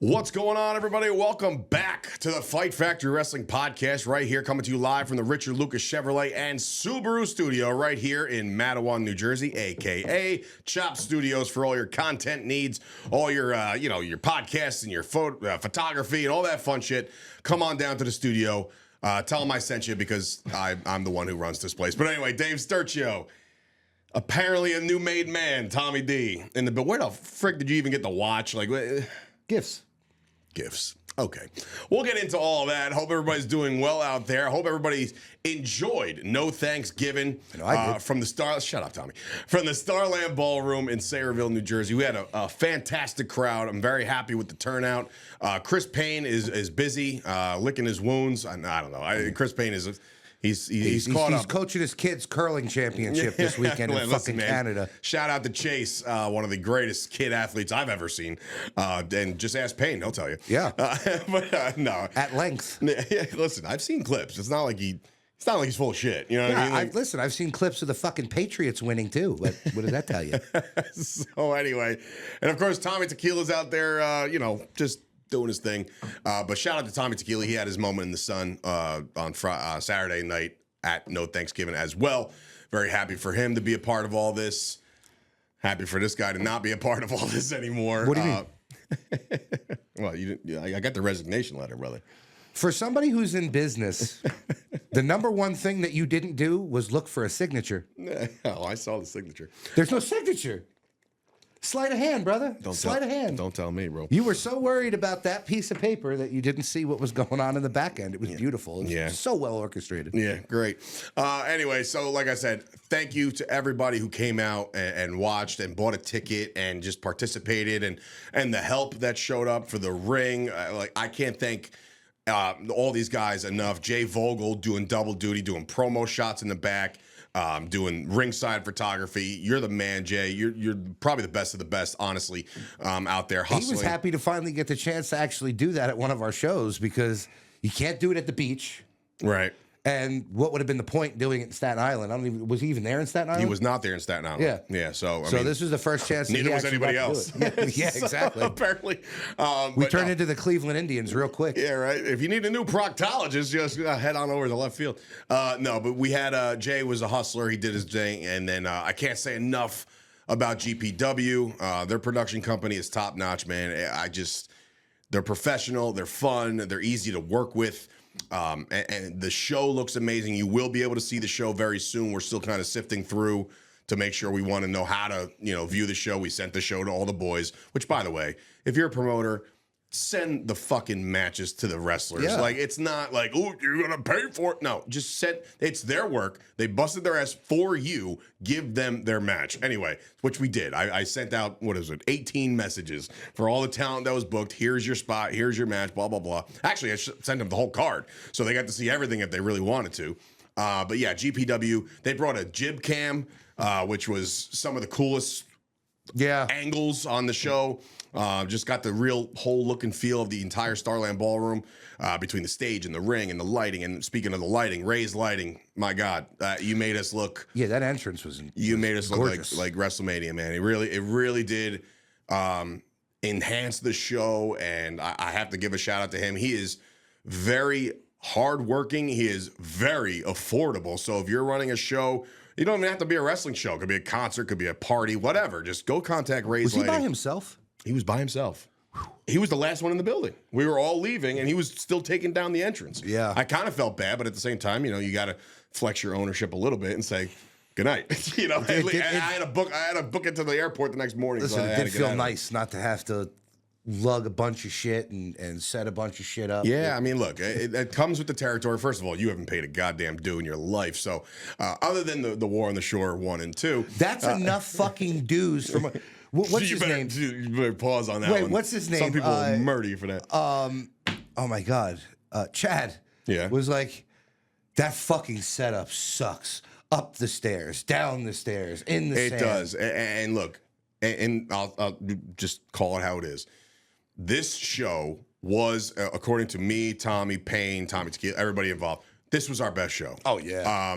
What's going on, everybody? Welcome back to the Fight Factory Wrestling Podcast right here, coming to you live from the Richard Lucas Chevrolet and Subaru studio right here in Matawan, New Jersey, a.k.a. Chop Studios, for all your content needs, all your, your podcasts and your photography and all that fun shit. Come on down to the studio. Tell them I sent you because I'm the one who runs this place. But anyway, Dave Sturchio, apparently a new made man, Tommy D. But where the frick did you even get to watch? Gifts. Okay. We'll get into all of that. Hope everybody's doing well out there. Hope everybody's enjoyed No Thanksgiving from the From the Starland Ballroom in Sayreville, New Jersey. We had a fantastic crowd. I'm very happy with the turnout. Chris Payne is busy licking his wounds. I don't know. Chris Payne is... He's caught up. He's coaching his kids' curling championship this weekend in fucking Canada. Shout out to Chase, one of the greatest kid athletes I've ever seen. And just ask Payne, he'll tell you. Yeah. No. At length. Listen, I've seen clips. It's not like he's full of shit. You know what I mean? I've seen clips of the fucking Patriots winning too. But what does that tell you? So anyway, and of course Tommy Tequila's out there, just doing his thing. But shout out to Tommy Tequila. He had his moment in the sun on Saturday night at No Thanksgiving as well. Very happy for him to be a part of all this. Happy for this guy to not be a part of all this anymore. What do you mean? Well, I got the resignation letter, brother. For somebody who's in business, the number one thing that you didn't do was look for a signature. Oh, I saw the signature. There's no signature. Sleight of hand, brother. Sleight of hand. Don't tell me, bro. You were so worried about that piece of paper that you didn't see what was going on in the back end. It was beautiful. It was so well orchestrated. Yeah, great. Anyway, so like I said, thank you to everybody who came out and watched and bought a ticket and just participated and the help that showed up for the ring. I can't thank all these guys enough. Jay Vogel doing double duty, doing promo shots in the back. Doing ringside photography. You're the man, Jay. You're probably the best of the best, honestly, out there hustling. He was happy to finally get the chance to actually do that at one of our shows because you can't do it at the beach. Right. And what would have been the point doing it in Staten Island? Was he even there in Staten Island? He was not there in Staten Island. Yeah. Yeah. So this was the first chance. Neither was anybody else. Yeah, exactly. So, apparently, we turned into the Cleveland Indians real quick. Yeah, right. If you need a new proctologist, just head on over to left field. No, but we had Jay was a hustler. He did his thing, and then I can't say enough about GPW. Their production company is top notch, man. They're professional. They're fun. They're easy to work with. And the show looks amazing. You will be able to see the show very soon. We're still kind of sifting through to make sure we want to know how to, view the show. We sent the show to all the boys, which, by the way, if you're a promoter, send the fucking matches to the wrestlers. Yeah. Like, it's not like, oh, you're going to pay for it. No, just it's their work. They busted their ass for you. Give them their match. Anyway, which we did. I sent out, 18 messages for all the talent that was booked. Here's your spot. Here's your match, blah, blah, blah. Actually, I sent them the whole card. So they got to see everything if they really wanted to. But yeah, GPW, they brought a jib cam, which was some of the coolest angles on the show. Just got the real whole look and feel of the entire Starland Ballroom between the stage and the ring and the lighting. And speaking of the lighting, Ray's lighting, my God, you made us look. Yeah, that entrance was. You made us gorgeous. Look like WrestleMania, man. It really did enhance the show, and I have to give a shout out to him. He is very hardworking. He is very affordable. So if you're running a show, you don't even have to be a wrestling show. It could be a concert, could be a party, whatever. Just go contact Ray's Lighting. Was he by himself? He was by himself. He was the last one in the building. We were all leaving, and he was still taking down the entrance. Yeah. I kind of felt bad, but at the same time, you got to flex your ownership a little bit and say, good night. I had to book it to the airport the next morning. Listen, so it did feel nice not to have to lug a bunch of shit and set a bunch of shit up. Yeah, I mean, look, it comes with the territory. First of all, you haven't paid a goddamn due in your life. So other than the War on the Shore 1 and 2. That's enough fucking dues from... What's his name? You better pause on that one. Wait, what's his name? Some people will murder you for that. Oh, my God. Chad was like, that fucking setup sucks. Up the stairs, down the stairs, in the sand. It does. And look, and I'll just call it how it is. This show was, according to me, Tommy Payne, Tommy Tequila, everybody involved, this was our best show. Oh, yeah.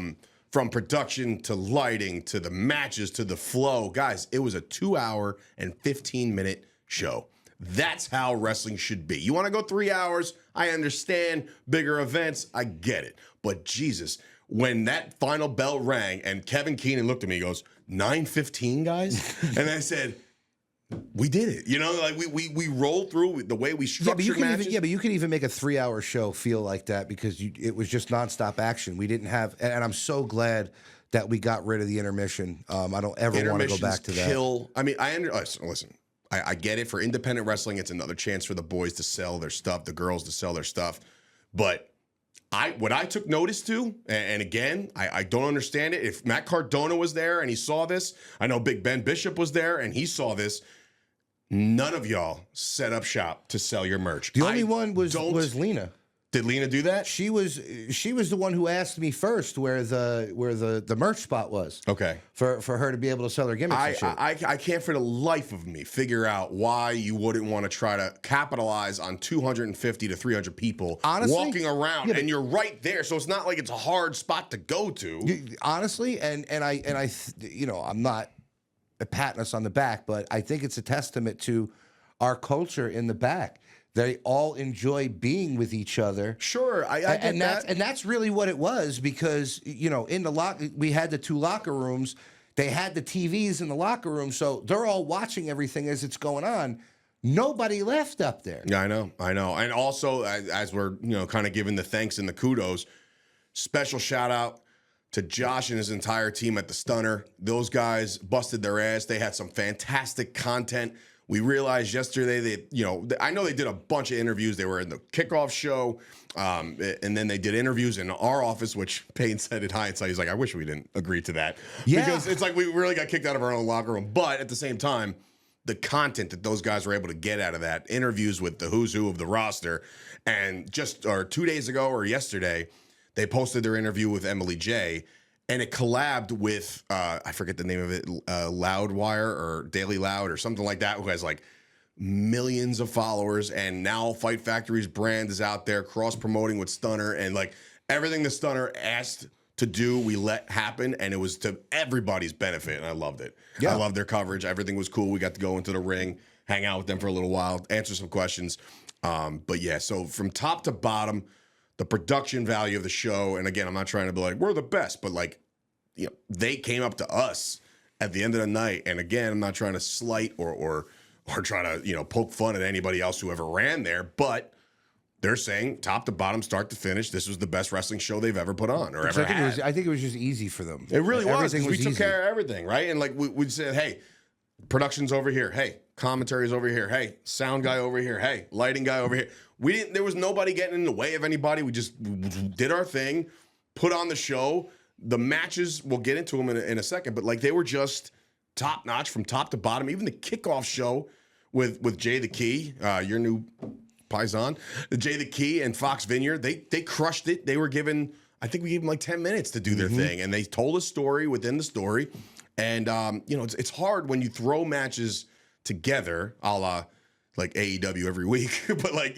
From production to lighting to the matches to the flow. Guys, it was a 2 hour and 15-minute show. That's how wrestling should be. You want to go 3 hours? I understand. Bigger events, I get it. But Jesus, when that final bell rang and Kevin Keenan looked at me and goes, 9:15, guys? And I said, we did it. You know, like we rolled through the way we structured matches. But you can even make a 3-hour show feel like that because it was just nonstop action. We didn't have, and I'm so glad that we got rid of the intermission. I don't ever want to go back to that. I mean, listen. I get it. For independent wrestling, it's another chance for the boys to sell their stuff, the girls to sell their stuff. But what I took notice to, and again, I don't understand it. If Matt Cardona was there and he saw this, I know Big Ben Bishop was there and he saw this. None of y'all set up shop to sell your merch. The only one was Lena. Did Lena do that? She was the one who asked me first where the merch spot was. Okay. For her to be able to sell her gimmicks and shit. I can't for the life of me figure out why you wouldn't want to try to capitalize on 250 to 300 people walking around, and you're right there, so it's not like it's a hard spot to go to. Honestly, and I I'm not patting us on the back, but I think it's a testament to our culture in the back. They all enjoy being with each other. Sure, I get that. And that's really what it was because, in the we had the 2 locker rooms. They had the TVs in the locker room, so they're all watching everything as it's going on. Nobody left up there. Yeah, I know. And also, as we're, kind of giving the thanks and the kudos, special shout out to Josh and his entire team at the Stunner. Those guys busted their ass. They had some fantastic content. We realized yesterday I know they did a bunch of interviews. They were in the kickoff show, and then they did interviews in our office, which Payne said in hindsight, he's like, I wish we didn't agree to that. Yeah. Because it's like we really got kicked out of our own locker room. But at the same time, the content that those guys were able to get out of that, interviews with the who's who of the roster, and 2 days ago or yesterday, they posted their interview with Emily J, and it collabed with, I forget the name of it, Loudwire or Daily Loud or something like that, who has like millions of followers. And now Fight Factory's brand is out there cross-promoting with Stunner. And like everything the Stunner asked to do, we let happen. And it was to everybody's benefit. And I loved it. Yeah. I loved their coverage. Everything was cool. We got to go into the ring, hang out with them for a little while, answer some questions. But yeah, so from top to bottom, the production value of the show, and again, I'm not trying to be like, we're the best, but like, they came up to us at the end of the night. And again, I'm not trying to slight or try to, poke fun at anybody else who ever ran there, but they're saying top to bottom, start to finish, this was the best wrestling show they've ever put on or ever had. I think it was just easy for them. It really was. We took care of everything, right? And like we said, hey, production's over here. Hey, commentary's over here. Hey, sound guy over here. Hey, lighting guy over here. There was nobody getting in the way of anybody. We just did our thing, put on the show. The matches, we'll get into them in a second, but like they were just top notch from top to bottom. Even the kickoff show with Jay the Key, your new paisan, Jay the Key and Fox Vineyard, they crushed it. They were given, I think we gave them like 10 minutes to do their thing, and they told a story within the story. And it's hard when you throw matches together, a la like AEW every week, but like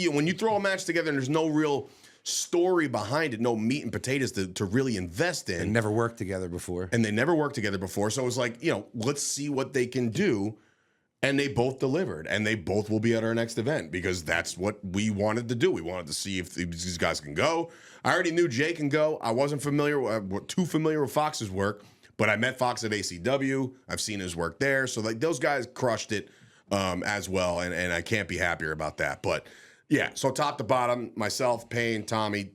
when you throw a match together and there's no real story behind it, no meat and potatoes to really invest in. They never worked together before. And they never worked together before. So it was like, let's see what they can do. And they both delivered. And they both will be at our next event because that's what we wanted to do. We wanted to see if these guys can go. I already knew Jay can go. I wasn't too familiar with Fox's work, but I met Fox at ACW. I've seen his work there. So like those guys crushed it as well. And I can't be happier about that. But yeah, so top to bottom, myself, Payne, Tommy,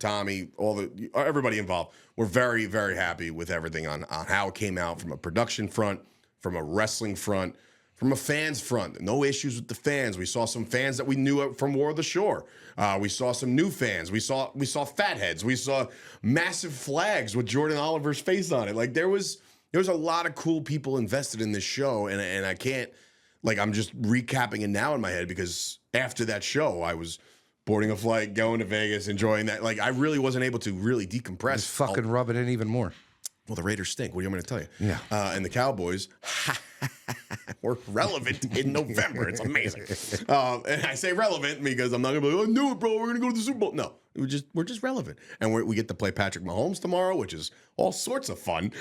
everybody involved, we're very, very happy with everything on how it came out from a production front, from a wrestling front, from a fans front. No issues with the fans. We saw some fans that we knew from War of the Shore. We saw some new fans. We saw fatheads. We saw massive flags with Jordan Oliver's face on it. Like there was a lot of cool people invested in this show, and I can't, like, I'm just recapping it now in my head because after that show, I was boarding a flight, going to Vegas, enjoying that. Like, I really wasn't able to really decompress. Just fucking rub it in even more. Well, the Raiders stink. What do you want me to tell you? Yeah. And the Cowboys, We're relevant in November. It's amazing. And I say relevant because I'm not going to be like, I knew it, bro. We're going to go to the Super Bowl. No, we're just relevant. And we get to play Patrick Mahomes tomorrow, which is all sorts of fun.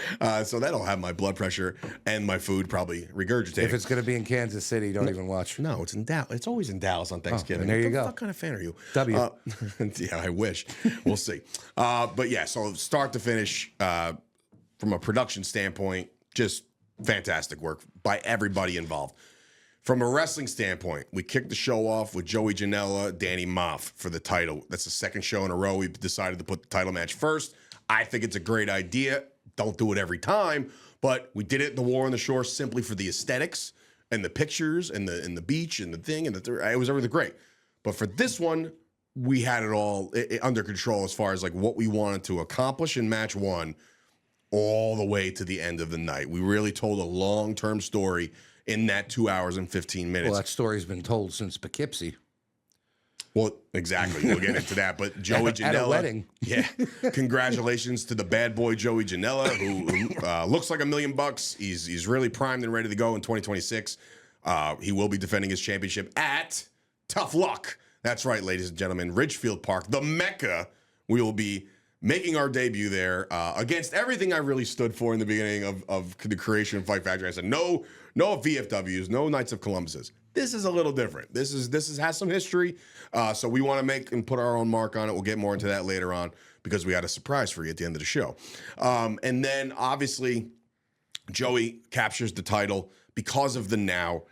So that'll have my blood pressure and my food probably regurgitating. If it's going to be in Kansas City, don't even watch. No, it's in Dallas. It's always in Dallas on Thanksgiving. There you go. What kind of fan are you? W. Yeah, I wish. We'll see. But yeah, so start to finish, from a production standpoint, just fantastic work by everybody involved. From a wrestling standpoint, we kicked the show off with Joey Janela, Danny Moff for the title. That's the second show in a row we've decided to put the title match first. I think it's a great idea. Don't do it every time, but we did it at the War on the Shore simply for the aesthetics and the pictures and the beach and the thing and it was everything great. But for this one, we had it all under control as far as like what we wanted to accomplish in match one all the way to the end of the night. We really told a long-term story in that 2 hours and 15 minutes. Well, that story's been told since Poughkeepsie. Well, exactly. We'll get into that. But Joey Janela. At a wedding. Yeah. Congratulations to the bad boy Joey Janela, who looks like $1 million. He's really primed and ready to go in 2026. He will be defending his championship at Tough Luck. That's right, ladies and gentlemen. Ridgefield Park, the Mecca. We will be making our debut there against everything I really stood for in the beginning of the creation of Fight Factory. I said, no VFWs, no Knights of Columbuses. This is a little different. This has some history. So we want to make and put our own mark on it. We'll get more into that later on because we had a surprise for you at the end of the show. And then obviously Joey captures the title because of the Now.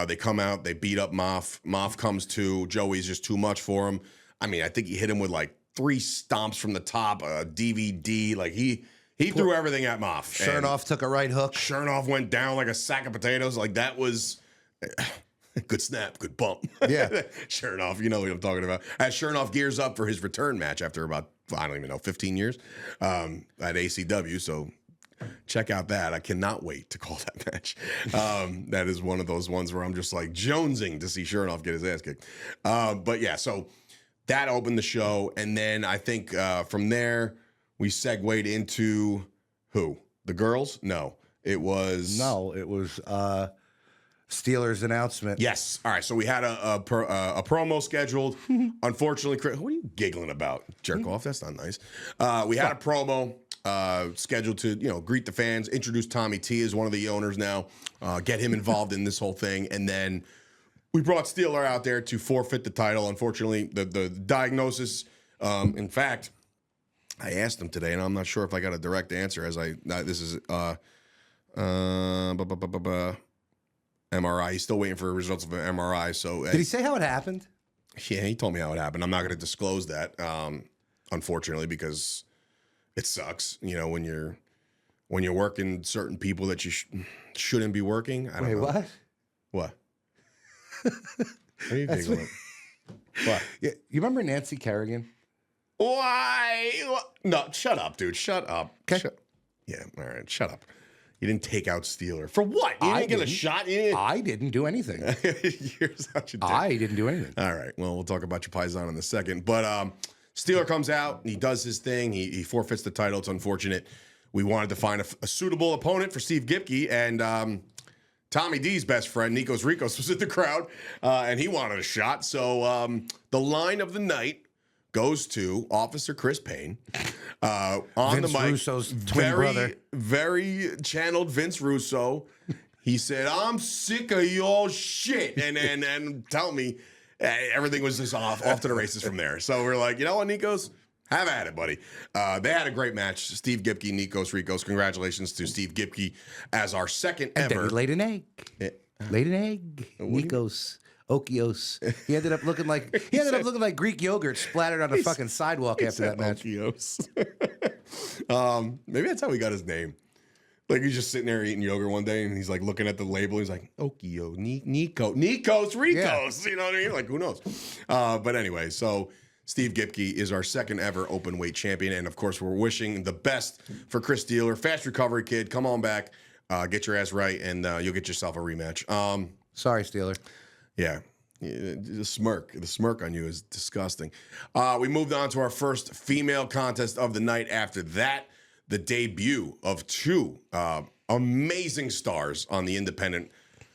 They come out, they beat up Moff. Moff comes to. Joey's just too much for him. I mean, I think he hit him with like 3 stomps from the top, a DVD. Like he threw everything at Moff. Chernoff took a right hook. Chernoff went down like a sack of potatoes. Like that was good snap, good bump. Yeah. Chernoff, you know what I'm talking about. As Chernoff gears up for his return match after about, I don't even know, 15 years at ACW. So check out that. I cannot wait to call that match. That is one of those ones where I'm just like jonesing to see Chernoff get his ass kicked. But yeah, so that opened the show, and then I think from there we segued into who? The girls? No, it was Steelers announcement. Yes. All right. So we had a promo scheduled. Unfortunately, Chris, what are you giggling about? Jerk off. That's not nice. We had a promo scheduled to greet the fans, introduce Tommy T as one of the owners now, get him involved in this whole thing, and then we brought Steeler out there to forfeit the title. Unfortunately, the diagnosis, in fact, I asked him today, and I'm not sure if I got a direct answer this is MRI. He's still waiting for results of an MRI. So did he say how it happened? Yeah, he told me how it happened. I'm not going to disclose that, unfortunately, because it sucks, when you're working certain people that you shouldn't be working. I don't know. What? What? What are you giggling? What? Yeah, you remember Nancy Kerrigan? Why? No, shut up, dude. Shut up. Okay. Yeah, all right. Shut up. You didn't take out Steeler. For what? You didn't get a shot? I didn't do anything. You're such a dick. I didn't do anything. All right. Well, we'll talk about your Paisan in a second. But Steeler comes out. He does his thing. He forfeits the title. It's unfortunate. We wanted to find a suitable opponent for Steve Gipke. And Tommy D's best friend, Nikos Rikos, was in the crowd. And he wanted a shot. So the line of the night goes to Officer Chris Payne on Vince the mic. Russo's twin brother. Very channeled Vince Russo. He said, "I'm sick of your shit," and tell me everything was just off to the races from there. So we're like, you know what, Nikos? Have at it, buddy. They had a great match. Steve Gipke, Nikos Rikos. Congratulations to Steve Gipke as our second And ever. then he laid an egg. Laid an egg. Nikos. Okios. He ended up looking like Greek yogurt splattered on the fucking sidewalk after that match. Okios. Maybe that's how he got his name. Like he's just sitting there eating yogurt one day, and he's like looking at the label. He's like, Okio, Nikos Rikos. Yeah. You know what I mean? Like who knows? But anyway, so Steve Gipke is our second ever open weight champion, and of course we're wishing the best for Chris Steeler. Fast recovery, kid. Come on back, get your ass right, and you'll get yourself a rematch. Sorry, Steeler. Yeah. The smirk on you is disgusting. We moved on to our first female contest of the night. After that, the debut of two amazing stars on the independent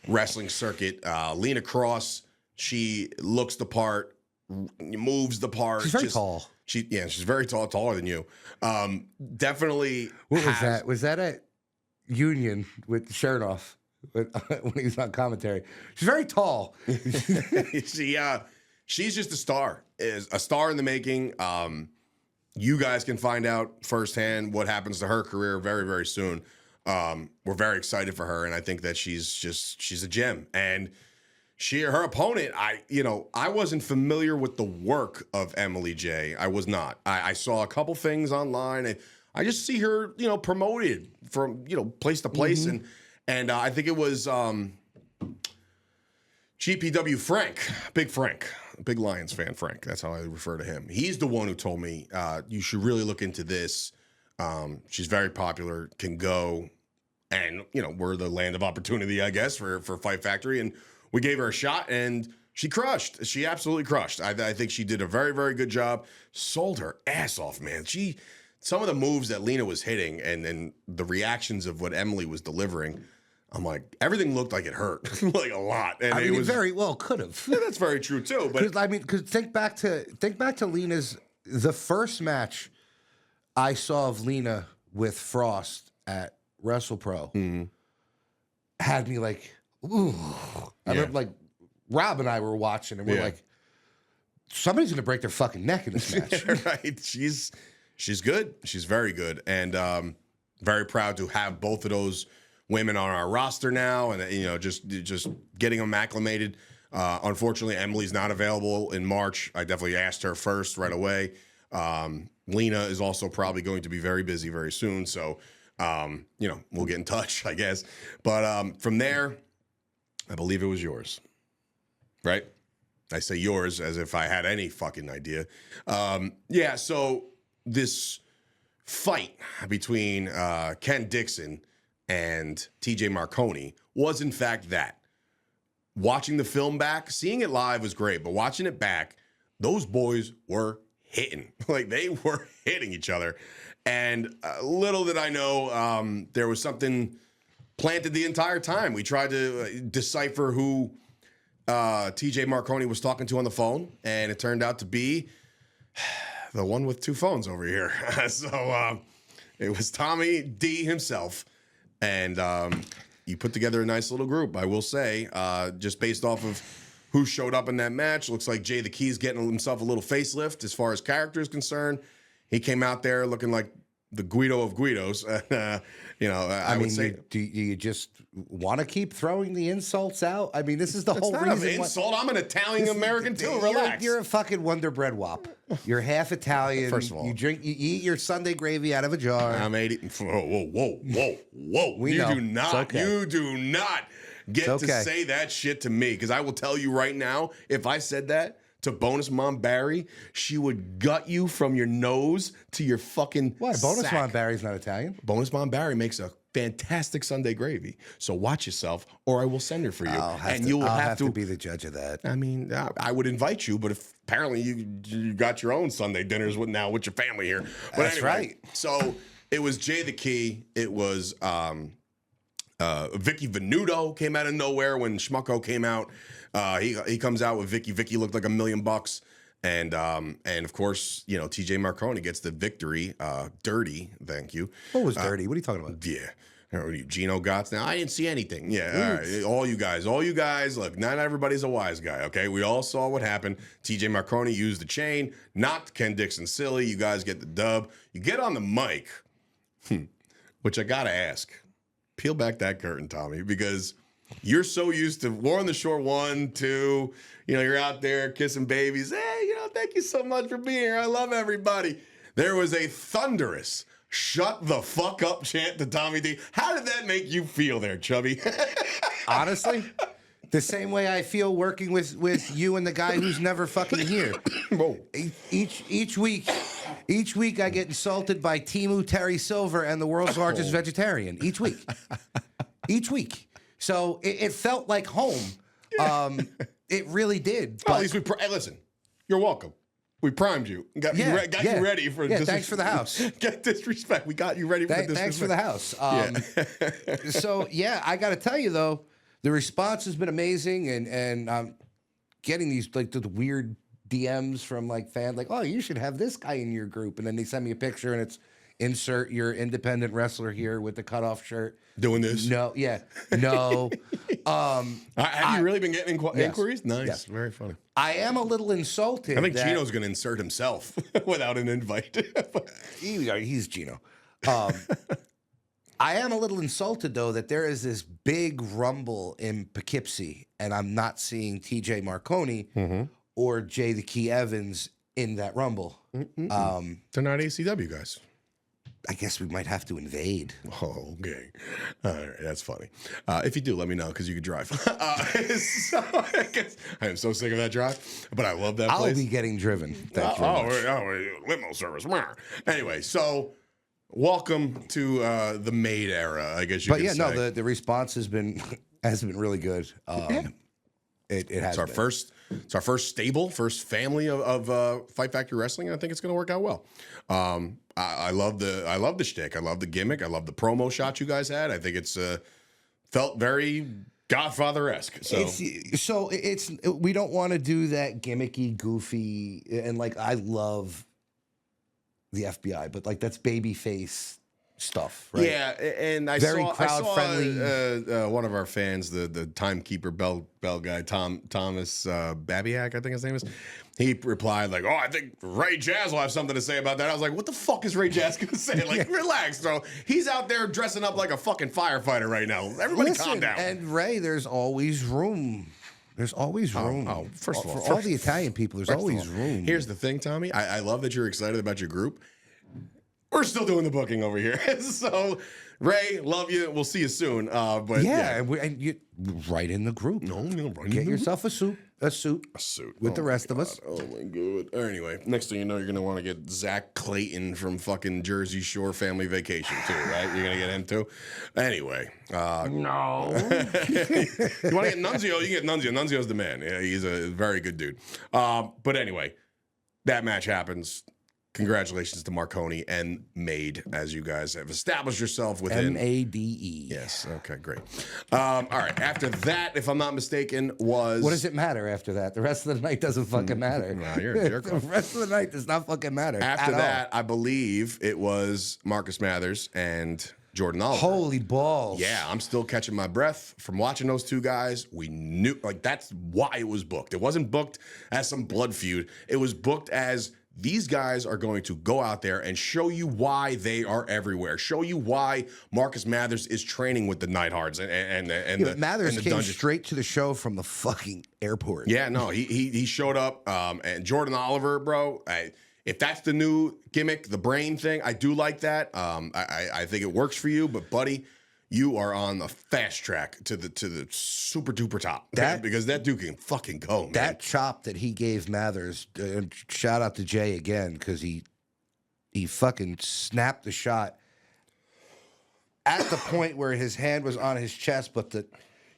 wrestling circuit. Lena Cross, she looks the part, moves the part. She's very tall. She's very tall, taller than you. Definitely. What was that? Was that at Union with the shirt off when he was on commentary? She's very tall. She's just a star. Is a star in the making. You guys can find out firsthand what happens to her career very, very soon. We're very excited for her, and I think that she's a gem. And her opponent, I wasn't familiar with the work of Emily J. I was not. I saw a couple things online, and I just see her, promoted from place to place, and I think it was GPW Frank, Big Lions fan Frank. That's how I refer to him. He's the one who told me you should really look into this. She's very popular, can go, and we're the land of opportunity, I guess, for Fight Factory, and we gave her a shot, and she crushed. She absolutely crushed. I think she did a very, very good job. Sold her ass off, man. Some of the moves that Lena was hitting, and the reactions of what Emily was delivering, I'm like, everything looked like it hurt, like a lot. And it very well could have. Yeah, that's very true too. But because think back to Lena's the first match I saw of Lena with Frost at WrestlePro had me like, ooh. I remember like Rob and I were watching, and we're like, somebody's gonna break their fucking neck in this match. Right? She's good. She's very good, and very proud to have both of those women on our roster now, and just getting them acclimated. Unfortunately, Emily's not available in March. I definitely asked her first right away. Lena is also probably going to be very busy very soon, so we'll get in touch, I guess. But from there, I believe it was yours, right? I say yours as if I had any fucking idea. So this fight between Ken Dixon and TJ Marconi was in fact that. Watching the film back, seeing it live was great, but watching it back, those boys were hitting. Like, they were hitting each other. And little did I know, there was something planted the entire time. We tried to decipher who TJ Marconi was talking to on the phone, and it turned out to be the one with two phones over here. So it was Tommy D himself. And you put together a nice little group, I will say, just based off of who showed up in that match. Looks like Jay the Key's getting himself a little facelift as far as character is concerned. He came out there looking like the Guido of Guidos. I would say. Do you just want to keep throwing the insults out? I mean, this is the whole reason. It's not an insult. I'm an Italian American too. Relax. You're a fucking Wonder Bread wop. You're half Italian. First of all, you eat your Sunday gravy out of a jar. I'm 80. Whoa. You do not get to say that shit to me, because I will tell you right now, if I said that to Bonus Mom Barry, she would gut you from your nose to your fucking Why? Bonus sack. Mom Barry's not Italian. Bonus Mom Barry makes a fantastic Sunday gravy. So watch yourself, or I will send her for you. I'll have to be the judge of that. I mean, I would invite you, but if apparently you got your own Sunday dinners with your family here. But That's anyway, right. So it was Jay the Key. It was Vicky Venuto came out of nowhere when Schmucko came out. He comes out with Vicky. Vicky looked like $1 million, and of course, TJ Marconi gets the victory. Dirty, thank you. What was dirty? What are you talking about? Yeah. Gino Gotts. Now, I didn't see anything. Yeah, all right. All you guys, look, not everybody's a wise guy, okay? We all saw what happened. TJ Marconi used the chain, knocked Ken Dixon silly. You guys get the dub. You get on the mic, which I got to ask. Peel back that curtain, Tommy, because you're so used to War on the Shore 1, 2. You're out there kissing babies. Hey, thank you so much for being here. I love everybody. There was a thunderous shut the fuck up chant to Tommy D. How did that make you feel there, Chubby? Honestly, the same way I feel working with you and the guy who's never fucking here. Whoa. Each week I get insulted by Timu Terry Silver and the world's largest vegetarian. Each week. So it felt like home. It really did. Well, at least listen, you're welcome. We primed you. Got you ready for thanks for the house. Get disrespect. We got you ready for disrespect. Thanks for the house. So, I got to tell you, though, the response has been amazing. And I'm getting these, like, the weird DMs from, like, fans, like, oh, you should have this guy in your group. And then they send me a picture, and it's insert your independent wrestler here with the cutoff shirt. Doing this? No. Have you really been getting inquiries? Nice. Yes. Very funny. I am a little insulted. I think Gino's going to insert himself without an invite. He's Gino. I am a little insulted, though, that there is this big rumble in Poughkeepsie, and I'm not seeing TJ Marconi or Jay the Key Evans in that rumble. They're not ACW guys. I guess we might have to invade. Oh, okay. All right, that's funny. If you do, let me know because you can drive. So I am so sick of that drive, but I love that place. I'll be getting driven. Thank you very much. Limo service. Anyway, so welcome to the maid era, I guess you could say. But yeah, no, the response has been really good. It has. It's our first stable, first family of Fight Factory Wrestling, and I think it's going to work out well. I love the shtick. I love the gimmick. I love the promo shot you guys had. I think it's felt very Godfather-esque. So we don't want to do that gimmicky, goofy, and like I love the FBI, but like that's babyface stuff, right? Yeah, and I Very saw crowd-friendly. one of our fans, the timekeeper bell guy, Thomas Babiak, I think his name is. He replied like, "Oh, I think Ray Jazz will have something to say about that." I was like, "What the fuck is Ray Jazz going to say?" Like, relax, bro. He's out there dressing up like a fucking firefighter right now. Everybody, calm down. And Ray, there's always room. There's always room. First of all, for all the Italian people, there's always room. Here's the thing, Tommy. I love that you're excited about your group. We're still doing the booking over here. So, Ray, love you. We'll see you soon. But and you right in the group. Get yourself a suit with the rest of us. Oh my god. Anyway, next thing you know, you're gonna want to get Zach Clayton from fucking Jersey Shore Family Vacation too, right? You're gonna get him too. Anyway, no. You want to get Nunzio? You can get Nunzio. Nunzio's the man. Yeah, he's a very good dude. But anyway, that match happens. Congratulations to Marconi and Made, as you guys have established yourself within. MADE. Yes. Okay, great. All right. After that, if I'm not mistaken, was... What does it matter after that? The rest of the night doesn't fucking matter. Well, you're a jerk. The rest of the night does not fucking matter. After that, I believe it was Marcus Mathers and Jordan Oliver. Holy balls. Yeah, I'm still catching my breath from watching those two guys. We knew, like, that's why it was booked. It wasn't booked as some blood feud. It was booked as... These guys are going to go out there and show you why they are everywhere. Show you why Marcus Mathers is training with the Nighthearts and Mathers the came Dungeon. straight to the show from the fucking airport. Yeah, no, he showed up. And Jordan Oliver, bro, if that's the new gimmick, the brain thing, I do like that. I think it works for you, but buddy, you are on the fast track to the super duper top. Because that dude can fucking go, man. That chop that he gave Mathers, shout out to Jay again, because he fucking snapped the shot at the point where his hand was on his chest, but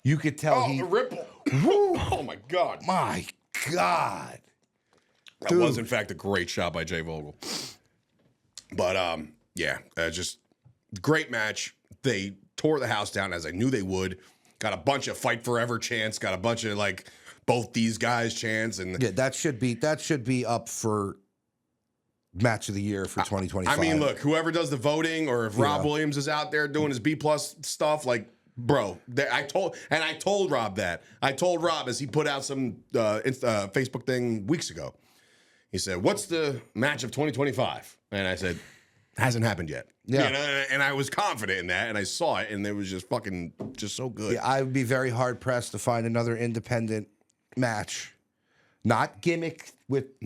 you could tell the ripple. Oh my God. My God. That was in fact a great shot by Jay Vogel. But just great match. They tore the house down as I knew they would. Got a bunch of Fight Forever chants. Got a bunch of like both these guys chants, and that should be up for match of the year for 2025. I mean, look, whoever does the voting, or if Rob Williams is out there doing his B+ stuff, like, bro, I told Rob that. I told Rob as he put out some Facebook thing weeks ago. He said, "What's the match of 2025?" And I said, "Hasn't happened yet." Yeah. You know, and I was confident in that, and I saw it, and it was just so good. Yeah, I would be very hard pressed to find another independent match, not gimmick with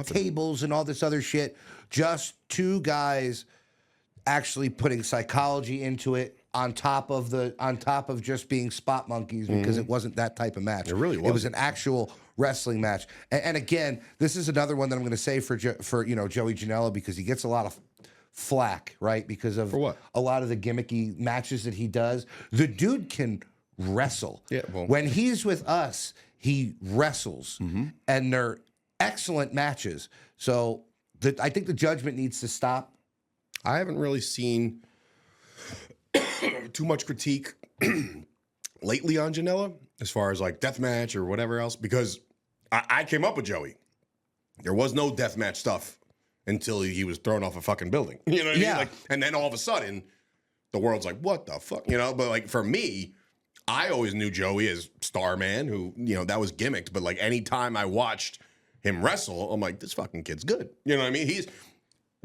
tables and all this other shit. Just two guys actually putting psychology into it on top of just being spot monkeys, because it wasn't that type of match. It really was. It was an actual wrestling match. And again, this is another one that I'm going to say for Joey Janela, because he gets a lot of flack, right? Because of a lot of the gimmicky matches that he does. The dude can wrestle. Yeah, well. When he's with us, he wrestles, and they're excellent matches. So I think the judgment needs to stop. I haven't really seen too much critique lately on Janela as far as like deathmatch or whatever else, because I came up with Joey. There was no deathmatch stuff until he was thrown off a fucking building. You know what I mean? Like, and then all of a sudden, the world's like, what the fuck? You know, but like for me, I always knew Joey as Starman, who, you know, that was gimmicked. But like anytime I watched him wrestle, I'm like, this fucking kid's good. You know what I mean?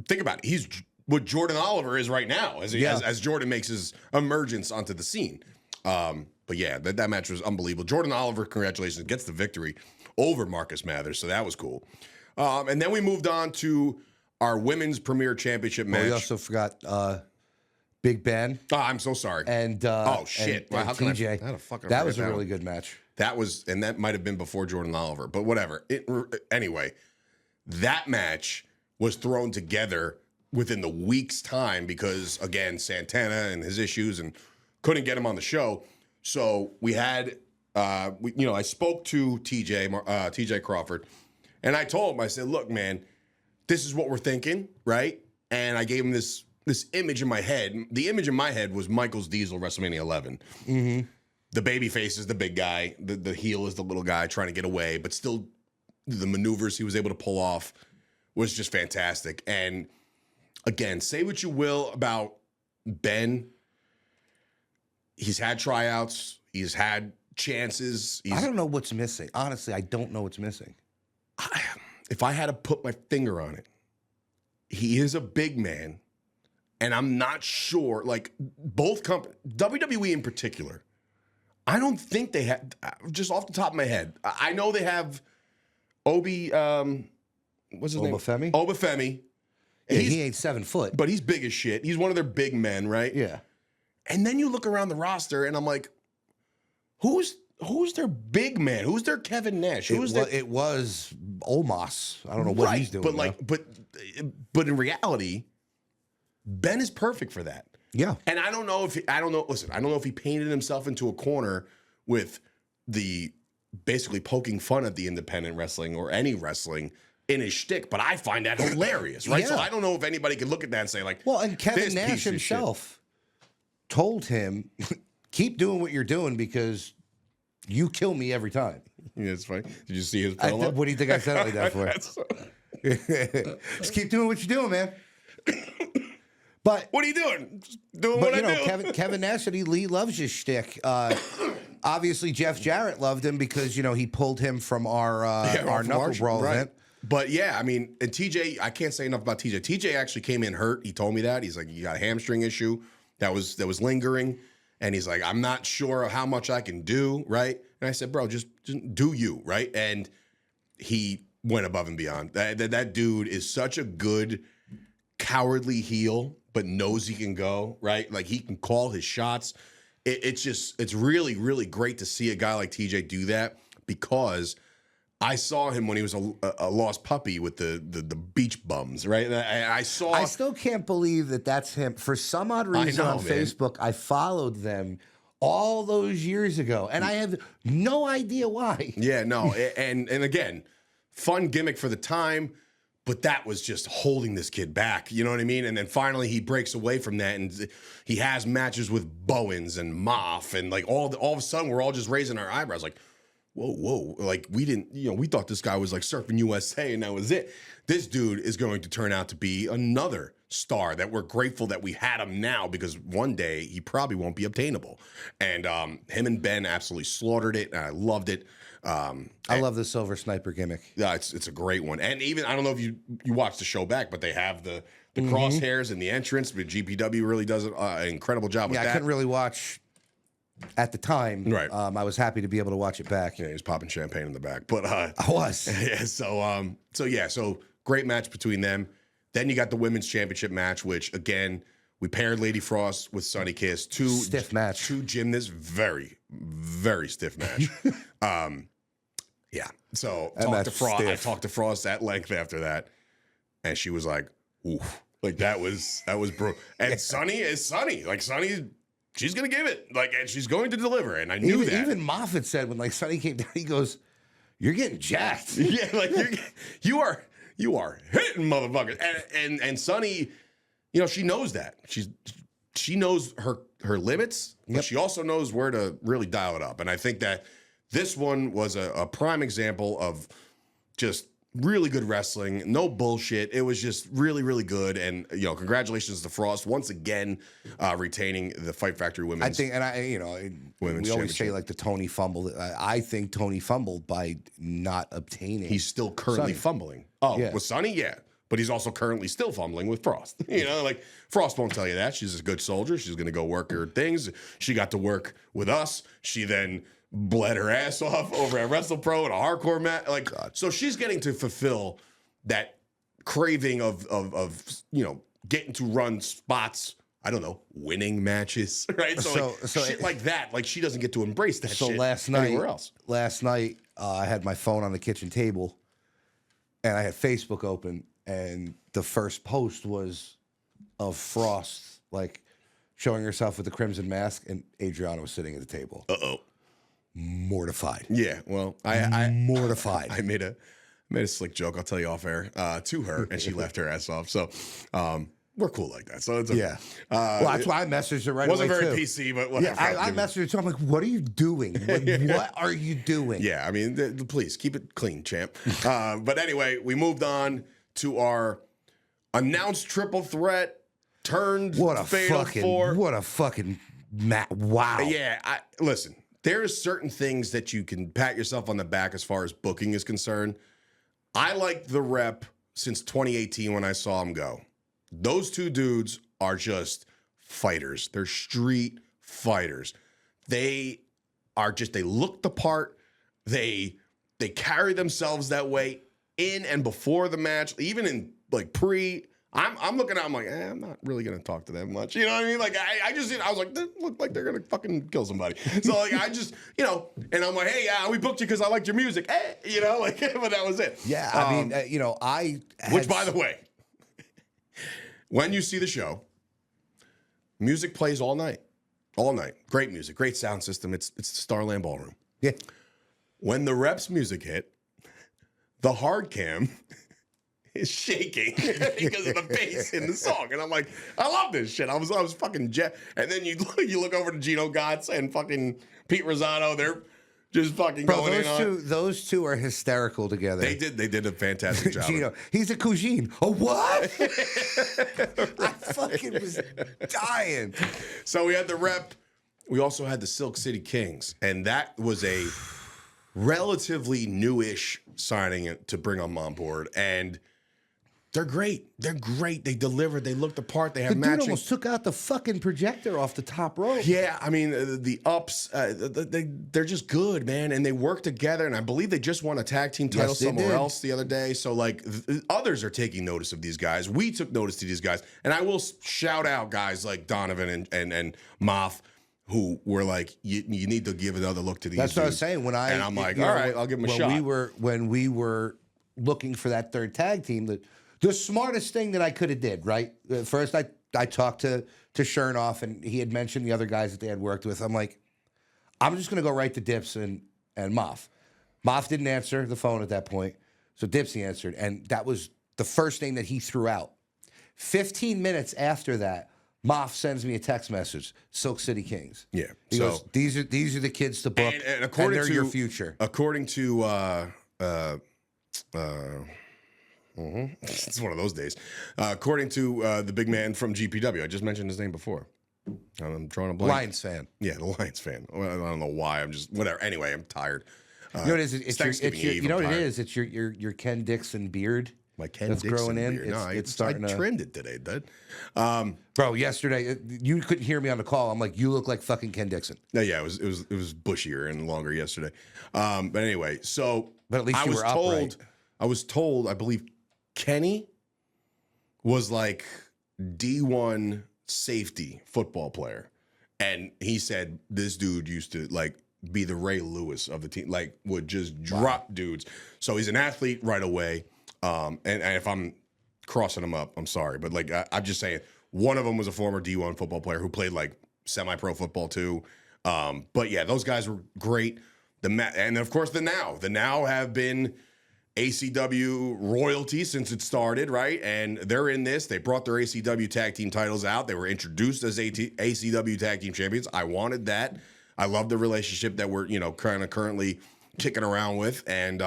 Think about it. He's what Jordan Oliver is right now as Jordan makes his emergence onto the scene. But yeah, that match was unbelievable. Jordan Oliver, congratulations, gets the victory over Marcus Mathers. So that was cool. And then we moved on to our women's premier championship match. We also forgot Big Ben. Oh, I'm so sorry. And oh shit! And How can TJ. how the fuck I that forget was a that really one? good match. That was, and that might have been before Jordan Oliver, but whatever. Anyway, that match was thrown together within the week's time because, again, Santana and his issues and couldn't get him on the show. So we had, I spoke to TJ Crawford, and I told him, I said, look, man, this is what we're thinking, right? And I gave him this image in my head. The image in my head was Michaels Diesel WrestleMania 11. Mm-hmm. The baby face is the big guy. The heel is the little guy trying to get away, but still the maneuvers he was able to pull off was just fantastic. And again, say what you will about Ben. He's had tryouts. He's had chances. I don't know what's missing. Honestly, I don't know what's missing. If I had to put my finger on it, he is a big man. And I'm not sure, like both companies, WWE in particular, I don't think they have, just off the top of my head, I know they have Obi, what's his name? Obafemi? Obafemi. Yeah, he ain't 7 foot. But he's big as shit. He's one of their big men, right? Yeah. And then you look around the roster and I'm like, who's their big man? Who's their Kevin Nash? It was Omos. I don't know what he's doing. But like, but in reality, Ben is perfect for that. Yeah. And I don't know if he painted himself into a corner with the basically poking fun at the independent wrestling or any wrestling in his shtick, but I find that hilarious, right? Yeah. So I don't know if anybody can look at that and say like, well, and Kevin this Nash piece of himself told him, keep doing what you're doing because you kill me every time. Yeah, it's funny. Did you see his promo? What do you think I said it like that for? Just keep doing what you're doing, man. But what are you doing? Just doing what I do. Kevin Nash said he loves his shtick. Obviously, Jeff Jarrett loved him because he pulled him from our knuckle brawl event. But yeah, I mean, and TJ, I can't say enough about TJ. TJ actually came in hurt. He told me that. He's like, you got a hamstring issue that was lingering, and he's like, I'm not sure of how much I can do, right? And I said, bro, just do you, right? And he went above and beyond. That dude is such a good cowardly heel, but knows he can go, right? Like he can call his shots. It's really, really great to see a guy like TJ do that because I saw him when he was a lost puppy with the beach bums, right? And I still can't believe that that's him. For some odd reason on Facebook, I followed them all those years ago, and I have no idea why. Yeah, no, and again, fun gimmick for the time, but that was just holding this kid back. You know what I mean? And then finally he breaks away from that, and he has matches with Bowens and Moff, and like all of a sudden we're all just raising our eyebrows, like, whoa, like we didn't, we thought this guy was like Surfing USA and that was it. This dude is going to turn out to be another star that we're grateful that we had him now because one day he probably won't be obtainable. And him and Ben absolutely slaughtered it, and I loved it. I love the Silver Sniper gimmick. Yeah, it's a great one. And even, I don't know if you watched the show back, but they have the crosshairs in the entrance, but GPW really does an incredible job with that. Yeah, I couldn't really watch at the time. Right. I was happy to be able to watch it back. Yeah, he was popping champagne in the back. But I was. Yeah, so great match between them. Then you got the women's championship match, which again, we paired Lady Frost with Sunny Kiss. Stiff match. Two gymnasts, very, very stiff match. Yeah. So I talked to Frost at length after that, and she was like, "Oof!" Like that was brutal. And Sunny is Sunny. Like Sunny, she's gonna give it. Like, and she's going to deliver. And I knew that. Even Moffat said when like Sunny came down, he goes, you're getting jacked. Yeah, like you are hitting motherfuckers. And Sunny, you know, she knows that. She knows her limits, but she also knows where to really dial it up. And I think that this one was a prime example of just really good wrestling, no bullshit. It was just really, really good. And, you know, congratulations to Frost once again retaining the Fight Factory Women's. I think, we always say like the Tony fumbled. I think Tony fumbled by not obtaining. He's still currently fumbling. Oh, with Sonny, yeah. But he's also currently still fumbling with Frost. You know, like Frost won't tell you that. She's a good soldier. She's going to go work her things. She got to work with us. She then bled her ass off over at WrestlePro in a hardcore match. Like, so she's getting to fulfill that craving of you know, getting to run spots. I don't know, winning matches, right? So shit like that. Like she doesn't get to embrace that. So shit anywhere else. Last night, I had my phone on the kitchen table, and I had Facebook open, and the first post was of Frost, like showing herself with the crimson mask, and Adriana was sitting at the table. Mortified. Yeah, well, I mortified. I made a slick joke. I'll tell you off air to her, and she left her ass off. So we're cool like that. So it's okay. Yeah. Well, that's why I messaged her right away. Wasn't very PC, but whatever. Yeah, I messaged her too. I'm like, "What are you doing? What are you doing?" Yeah, I mean, please keep it clean, champ. But anyway, we moved on to our announced triple threat turned fatal four. What a fucking wow. Yeah, listen. There's certain things that you can pat yourself on the back as far as booking is concerned. I liked the rep since 2018 when I saw him go. Those two dudes are just fighters. They're street fighters. They look the part. They carry themselves that way in and before the match, even in like pre. I'm looking at. I'm like, I'm not really gonna talk to them much. You know what I mean? Like, I was like, they look like they're gonna fucking kill somebody. So like, I just, you know, and I'm like, hey, we booked you because I liked your music. Hey, you know, like, but that was it. Yeah, I mean, which by the way, when you see the show, music plays all night, Great music, great sound system. It's the Starland Ballroom. Yeah. When the reps music hit, the hard cam is shaking because of the bass in the song. And I'm like, I love this shit. I was fucking jet. And then you look over to Gino Gotts and fucking Pete Rosado. They're just fucking going in on. Those two are hysterical together. They did a fantastic job. Gino, he's a cousine. A what? I fucking was dying. So we had the rep. We also had the Silk City Kings. And that was a relatively newish signing to bring them on board. And they're great. They're great. They delivered. They looked the part. They have matching. Dude almost took out the fucking projector off the top rope. Yeah, I mean the ups. They're just good, man, and they work together. And I believe they just won a tag team title somewhere else the other day. So like others are taking notice of these guys. We took notice to these guys, and I will shout out guys like Donovan and Moff, who were like, you need to give another look to these. That's what I was saying. And I'm like, all right, I'll give them a shot. When we were looking for that third tag team, the smartest thing that I could have did, right? First, I talked to Chernoff, and he had mentioned the other guys that they had worked with. I'm like, I'm just going to go right to Dips and Moff. Moff didn't answer the phone at that point, so Dipsy answered, and that was the first name that he threw out. 15 minutes after that, Moff sends me a text message, Silk City Kings. Yeah. He goes, these are the kids to book, and according they're your future. According to it's one of those days. According to the big man from GPW, I just mentioned his name before. I'm drawing a blank. Lions fan. Yeah, the Lions fan. Well, I don't know why. I'm just whatever. Anyway, I'm tired. You know what it is? It's your you know what it is? It's your Ken Dixon beard. My Ken Dixon growing in. Beard. It's starting to trend it today, dude. Bro, yesterday you couldn't hear me on the call. I'm like, you look like fucking Ken Dixon. No, yeah, it was bushier and longer yesterday. But anyway, so but at least you were upright. I was told, I believe Kenny was like D1 safety football player. And he said this dude used to like be the Ray Lewis of the team, like would just drop dudes. So he's an athlete right away. And if I'm crossing him up, I'm sorry. But like, I'm just saying, one of them was a former D1 football player who played like semi-pro football too. But yeah, those guys were great. And of course, the Now have been ACW royalty since it started, right? And they're in this. They brought their ACW tag team titles out. They were introduced as ACW tag team champions. I wanted that. I love the relationship that we're, kind of currently kicking around with. And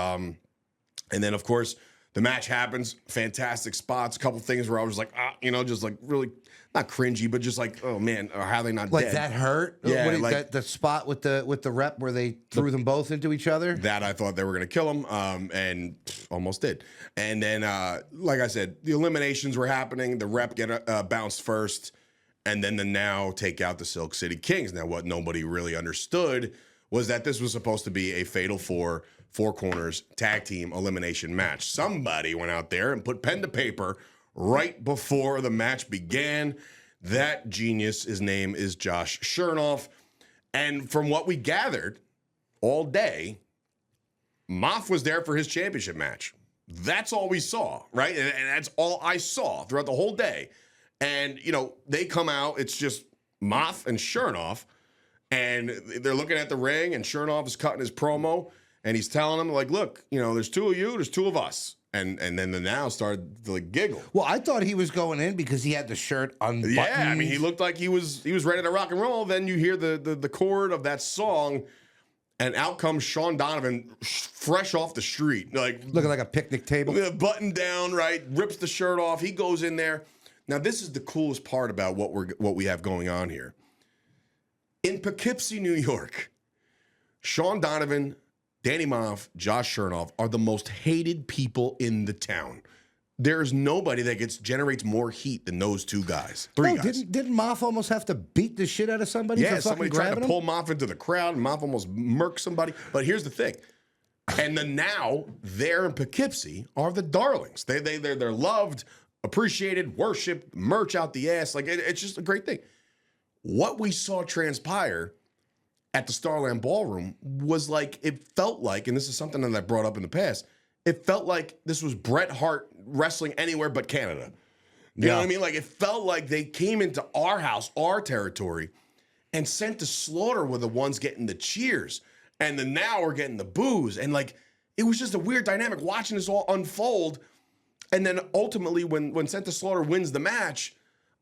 then of course the match happens. Fantastic spots. A couple things where I was like, just like really not cringy, but just like, oh man, or how they not Like dead? that hurt? Yeah, Like the spot with the rep where they threw them both into each other? That I thought they were going to kill him, and almost did. And then, like I said, the eliminations were happening. The rep get bounced first, and then the Now take out the Silk City Kings. Now, what nobody really understood was that this was supposed to be a Fatal Four Corners tag team elimination match. Somebody went out there and put pen to paper right before the match began. That genius, his name is Josh Chernoff. And from what we gathered all day, Moff was there for his championship match. That's all we saw, right? And that's all I saw throughout the whole day. And, they come out, it's just Moff and Chernoff, and they're looking at the ring, and Chernoff is cutting his promo, and he's telling them, like, look, there's two of you, there's two of us. And then the Now started to giggle. Well, I thought he was going in because he had the shirt unbuttoned. Yeah, I mean, he looked like he was ready to rock and roll. Then you hear the chord of that song, and out comes Sean Donovan, fresh off the street, like looking like a picnic table, button down, right? Rips the shirt off. He goes in there. Now, this is the coolest part about what we have going on here. In Poughkeepsie, New York, Sean Donovan, Danny Moff, Josh Chernoff are the most hated people in the town. There's nobody that generates more heat than those two guys. Three guys. Didn't Moff almost have to beat the shit out of somebody? Yeah, for somebody fucking tried to pull Moff into the crowd, and Moff almost murked somebody. But here's the thing. And the Now there in Poughkeepsie are the darlings. They're loved, appreciated, worshipped, merch out the ass. Like, it's just a great thing. What we saw transpire at the Starland Ballroom was like, it felt like, and this is something that I brought up in the past, it felt like this was Bret Hart wrestling anywhere but Canada. You know what I mean? Like, it felt like they came into our house, our territory, and Sent to Slaughter were the ones getting the cheers, and the Now are getting the boos. And like, it was just a weird dynamic watching this all unfold. And then ultimately, when Sent to Slaughter wins the match,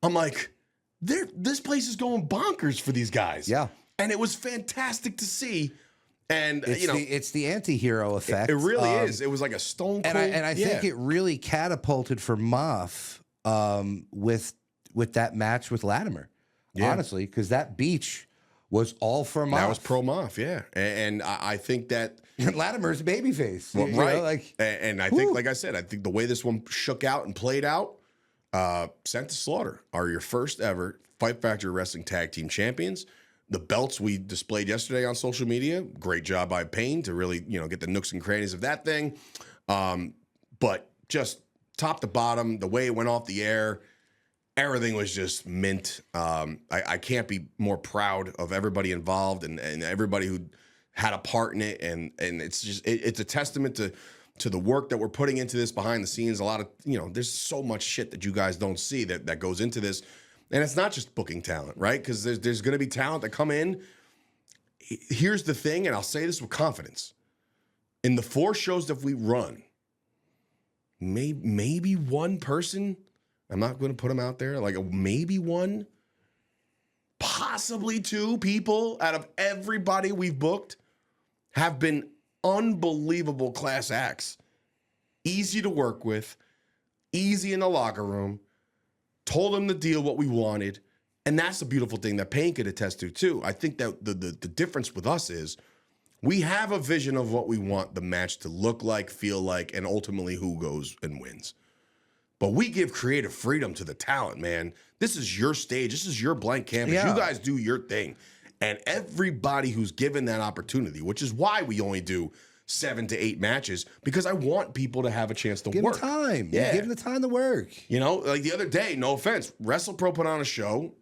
I'm like, this place is going bonkers for these guys. Yeah. And it was fantastic to see. And, it's the anti-hero effect. It really is. It was like a stone cold. And I think it really catapulted for Moff with that match with Latimer. Yeah. Honestly, because that beach was all for Moff. That was pro Moff, yeah. And I think that Latimer's babyface. Well, right. And I think, like I said, I think the way this one shook out and played out, Sent to Slaughter are your first ever Fight Factory Wrestling Tag Team Champions. The belts we displayed yesterday on social media, great job by Payne to really, get the nooks and crannies of that thing. But just top to bottom, the way it went off the air, everything was just mint. I can't be more proud of everybody involved and everybody who had a part in it. And it's just, it's a testament to the work that we're putting into this behind the scenes. A lot of, there's so much shit that you guys don't see that goes into this. And it's not just booking talent, right? Because there's going to be talent that come in. Here's the thing, and I'll say this with confidence. In the 4 shows that we run, maybe one person, I'm not going to put them out there, like maybe one, possibly 2 people out of everybody we've booked have been unbelievable class acts. Easy to work with, easy in the locker room. Told them the deal, what we wanted. And that's the beautiful thing that Payne could attest to, too. I think that the difference with us is we have a vision of what we want the match to look like, feel like, and ultimately who goes and wins. But we give creative freedom to the talent, man. This is your stage. This is your blank canvas. Yeah. You guys do your thing. And everybody who's given that opportunity, which is why we only do 7 to 8 matches, because I want people to have a chance to work. Give them time. Yeah. Give them the time to work. Like the other day, no offense, WrestlePro put on a show,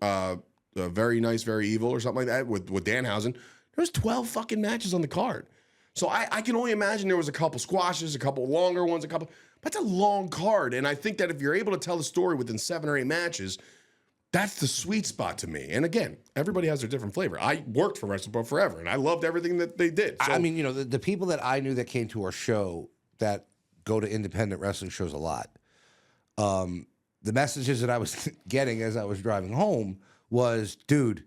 Very Nice, Very Evil or something like that with Danhausen. There was 12 fucking matches on the card. So I can only imagine there was a couple squashes, a couple longer ones, but that's a long card. And I think that if you're able to tell the story within 7 or 8 matches, That's the sweet spot to me. And again, everybody has their different flavor. I worked for Wrestle Pro forever, and I loved everything that they did. So, I mean, you know, the people that I knew that came to our show that go to independent wrestling shows a lot, the messages that I was getting as I was driving home was, dude,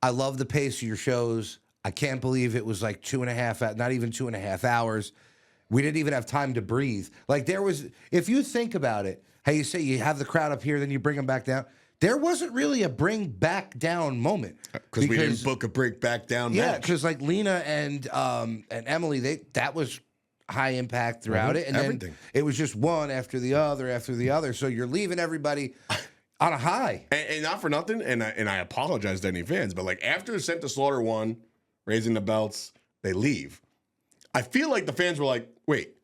I love the pace of your shows. I can't believe it was like 2.5, not even 2.5 hours. We didn't even have time to breathe. Like there was, if you think about it, how you say you have the crowd up here, then you bring them back down. There wasn't really a bring back down moment because we didn't book a break back down. Yeah, match. because like Lena and Emily, that was high impact throughout it, and everything. then it was just one after the other. So you're leaving everybody on a high. And not for nothing, and I apologize to any fans, but like after the Sent to Slaughter one, raising the belts, they leave. I feel like the fans were like, wait,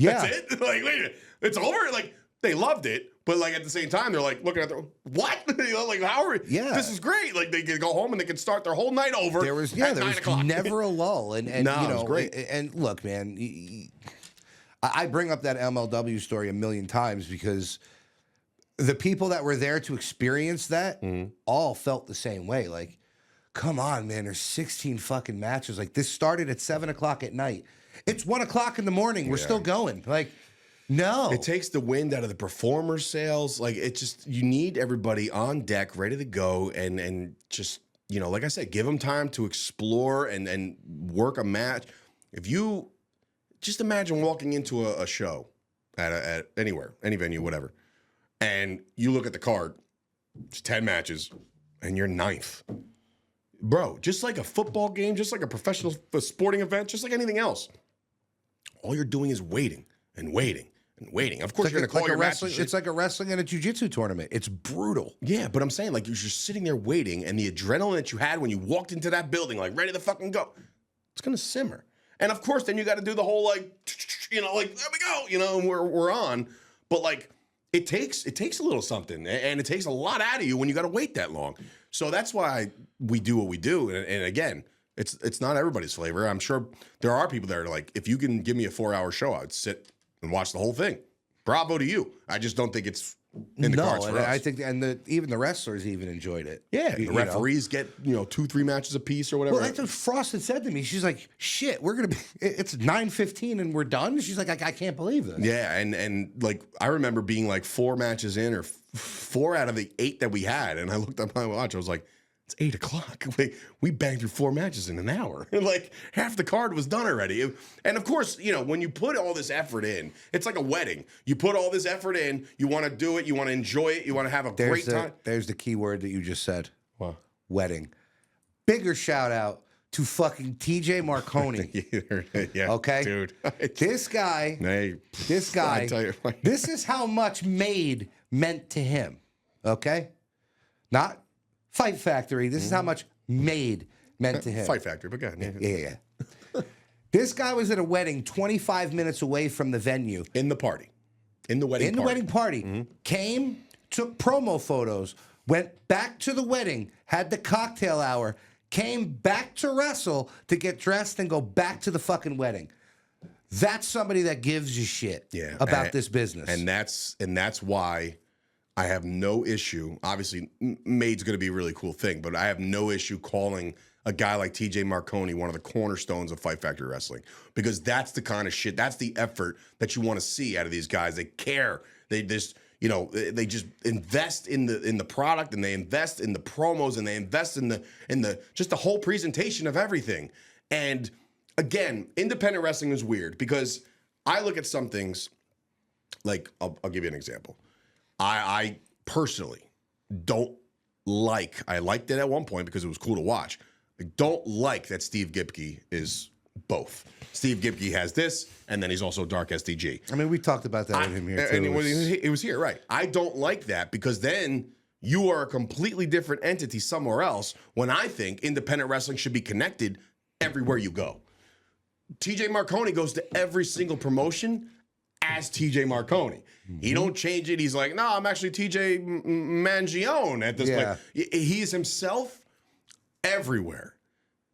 Yeah, that's it? Like, wait, it's over? Like, they loved it, but like at the same time, they're like looking at the what? You know, like how are we? Yeah. This is great. Like they could go home and they could start their whole night over. there was at 9 o'clock. never a lull, and No, you it know, was great. and look, man, I bring up that MLW story a million times because the people that were there to experience that all felt the same way. Like, come on, man, there's 16 fucking matches. Like this started at 7 o'clock at night. It's 1 o'clock in the morning. We're still going. Like, no. It takes the wind out of the performers' sails. Like it just, you need everybody on deck, ready to go, and just, you know, like I said, give them time to explore and work a match. If you just imagine walking into a show at anywhere, any venue, whatever, and you look at the card, it's 10 matches, and you're ninth. Bro, just like a football game, just like a professional sporting event, just like anything else, all you're doing is waiting and waiting and waiting. Of course, you're going to call your match. It's like a wrestling and a jiu-jitsu tournament. It's brutal. Yeah, but I'm saying, like, you're just sitting there waiting, and the adrenaline that you had when you walked into that building, like, ready to fucking go, it's going to simmer. And, of course, then you got to do the whole, like, you know, like, there we go, you know, and we're on. But, like, it takes a little something, and it takes a lot out of you when you got to wait that long. So that's why we do what we do. And again, it's not everybody's flavor. I'm sure there are people that are like, if you can give me a 4-hour show, I'd sit and watch the whole thing. Bravo to you. I just don't think it's in the cards for us. I think, and even the wrestlers even enjoyed it. Yeah, the referees get 2-3 matches a piece or whatever. Well, that's what Frost had said to me. She's like, "Shit, it's 9:15 and we're done." She's like, "I can't believe this." Yeah, and like I remember being like 4 matches in, or 4 out of the 8 that we had, and I looked at my watch. I was like, it's 8 o'clock. We banged through 4 matches in an hour. Like half the card was done already. And of course, when you put all this effort in, it's like a wedding. You put all this effort in, you want to do it, you want to enjoy it, you want to have a great time. There's the key word that you just said. What? Wedding. Bigger shout out to fucking TJ Marconi. Yeah, okay? Dude. This guy, I tell you. This is how much Made meant to him. Okay? Not Fight Factory. This is how much Made meant to him. Fight Factory, but go ahead. Yeah. This guy was at a wedding 25 minutes away from the venue. In the party. In the wedding party. Came, took promo photos, went back to the wedding, had the cocktail hour, came back to wrestle to get dressed and go back to the fucking wedding. That's somebody that gives a shit about this business. And that's why I have no issue. Obviously, Made's going to be a really cool thing, but I have no issue calling a guy like TJ Marconi one of the cornerstones of Fight Factory Wrestling, because that's the kind of shit, that's the effort that you want to see out of these guys. They care. They just, they just invest in the product, and they invest in the promos, and they invest in the just the whole presentation of everything. And again, independent wrestling is weird because I look at some things like I'll give you an example. I personally don't like, I liked it at one point because it was cool to watch. I don't like that Steve Gipke is both. Steve Gipke has this, and then he's also Dark SDG. I mean, we talked about that with him here, too. And it was here, right. I don't like that because then you are a completely different entity somewhere else, when I think independent wrestling should be connected everywhere you go. TJ Marconi goes to every single promotion as TJ Marconi. He don't change it. He's like, no, I'm actually TJ Mangione at this point. He's himself everywhere.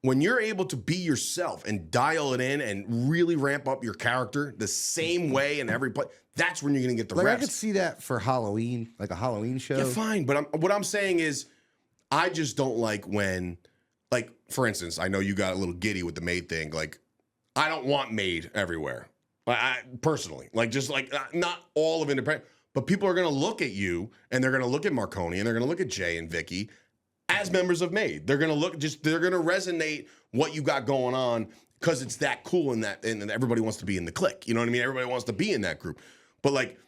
when you're able to be yourself and dial it in and really ramp up your character the same way in every play, that's when you're going to get the Like, reps. I could see that for Halloween, like a Halloween show. Yeah, fine. But what I'm saying is, I just don't like when, like, for instance, I know you got a little giddy with the maid thing. Like, I don't want maid everywhere. Personally, like, just like not all of independent, but people are going to look at you and they're going to look at Marconi and they're going to look at Jay and Vicky as members of maid. They're going to they're going to resonate what you got going on because it's that cool and everybody wants to be in the clique. You know what I mean? Everybody wants to be in that group. But like